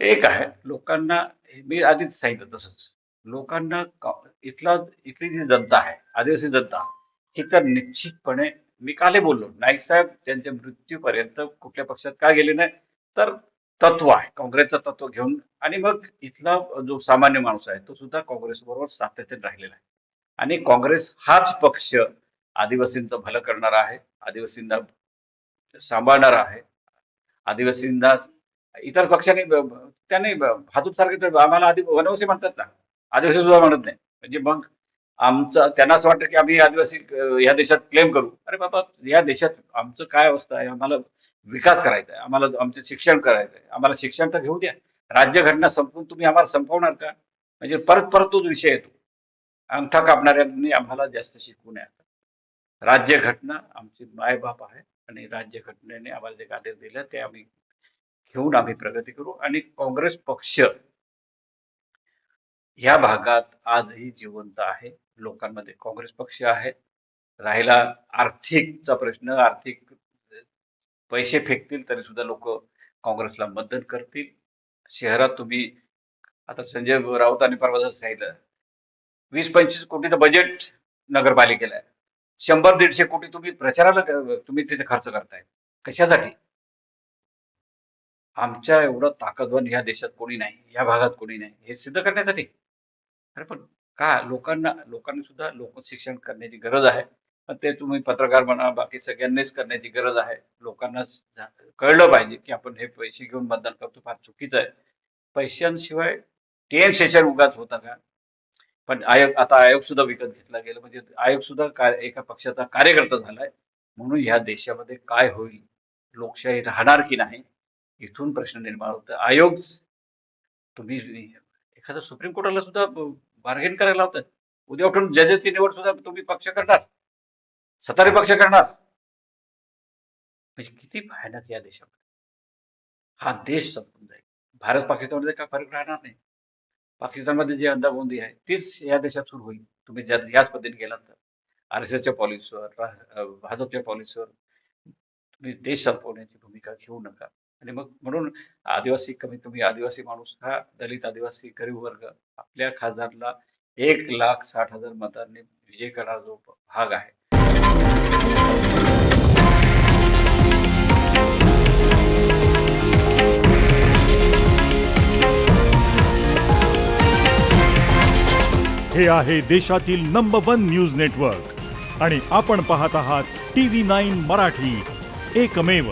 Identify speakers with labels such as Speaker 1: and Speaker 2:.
Speaker 1: एक आहे लोकांना मी आधीच सांगितलं तसंच. लोकांना इथली जी जनता आहे, आदिवासी जनता, ही तर निश्चितपणे मी कालही बोललो, नाईक साहेब त्यांच्या मृत्यूपर्यंत कुठल्या पक्षात का गेले नाही, तर तत्व आहे. काँग्रेसचं तत्व घेऊन आणि मग इथला जो सामान्य माणूस आहे, तो सुद्धा काँग्रेसबरोबर सातत्याने राहिलेला आहे. आणि काँग्रेस हाच पक्ष आदिवासींचं भलं करणारा आहे, आदिवासींना सांभाळणारा आहे. आदिवासींना इतर पक्षांनी त्यांनी भाजपसारखे तर आम्हाला आधी वनवासी म्हणतात ना, आदिवासी सुद्धा म्हणत नाही. म्हणजे मग आमचं त्यांना असं वाटतं की आम्ही आदिवासी या देशात क्लेम करू. अरे बाबा, या देशात आमचं काय अवस्था आहे, आम्हाला विकास करायचा आहे, आम्हाला आमचं शिक्षण करायचं आहे, आम्हाला शिक्षण तर घेऊ द्या. राज्यघटना संपवून तुम्ही आम्हाला संपवणार का? म्हणजे परत परत तोच विषय येतो. अंगठा कापणाऱ्यांनी आम्हाला जास्त शिकवू नये. राज्यघटना आमची मायबाप आहे आणि राज्यघटनेने आम्हाला जे आदेश दिले ते आम्ही घेऊन आम्ही प्रगती करू. आणि काँग्रेस पक्ष ह्या भागात आजही जिवंत आहे. लोकांमध्ये काँग्रेस पक्ष आहे. राहिला आर्थिकचा प्रश्न, आर्थिक पैसे फेकतील तरी सुद्धा लोक काँग्रेसला मतदान करतील. शहरात तुम्ही आता संजय राऊतांनी परवा जसं सांगितलं, 20-25 कोटीचं बजेट नगरपालिकेला आहे. 100-150 कोटी तुम्ही प्रचाराला तुम्ही तिथे खर्च करताय. कशासाठी? आमच्या एवढं ताकदवान ह्या देशात कोणी नाही, या भागात कोणी नाही, हे सिद्ध करण्यासाठी. अरे पण का लोकांनी सुद्धा लोकशिक्षण करण्याची गरज आहे. पण ते तुम्ही पत्रकार म्हणा, बाकी सगळ्यांनीच करण्याची गरज आहे. लोकांना कळलं पाहिजे, की आपण हे पैसे घेऊन मतदान करतो फार चुकीचं आहे. पैशांशिवाय टीएन शेषर उगाच होता का? पण आयोग सुद्धा विकत घेतला गेला, म्हणजे आयोग सुद्धा एका पक्षाचा कार्यकर्ता झालाय. म्हणून ह्या देशामध्ये काय होईल, लोकशाही राहणार की नाही, इथून प्रश्न निर्माण होतो. आयोग तुम्ही एखाद्या सुप्रीम कोर्टाला सुद्धा बार्गेन करायला लावतात. उद्या उठून जजेसची निवड सुद्धा तुम्ही पक्ष करणार, सत्ताधारी पक्ष करणार. म्हणजे किती भयानक या देशामध्ये. हा देश संपून जाईल. भारत पाकिस्तानमध्ये काय फरक राहणार नाही. पाकिस्तानमध्ये जी अंदाबंदी आहे तीच या देशात सुरू होईल. तुम्ही याच पद्धतीने गेलात तर आरएसएसच्या पॉलिसीवर, भाजपच्या पॉलिसीवर तुम्ही देश संपवण्याची भूमिका घेऊ नका. आणि मग म्हणून आदिवासी, कमीत कमी आदिवासी माणूस हा, दलित आदिवासी गरीब वर्ग आपल्या खासदारला 1,60,000 मतांनी विजय करणारा जो भाग आहे.
Speaker 2: हे आहे देशातील नंबर 1 न्यूज नेटवर्क आणि आपण पाहत आहात TV9 मराठी, एकमेव.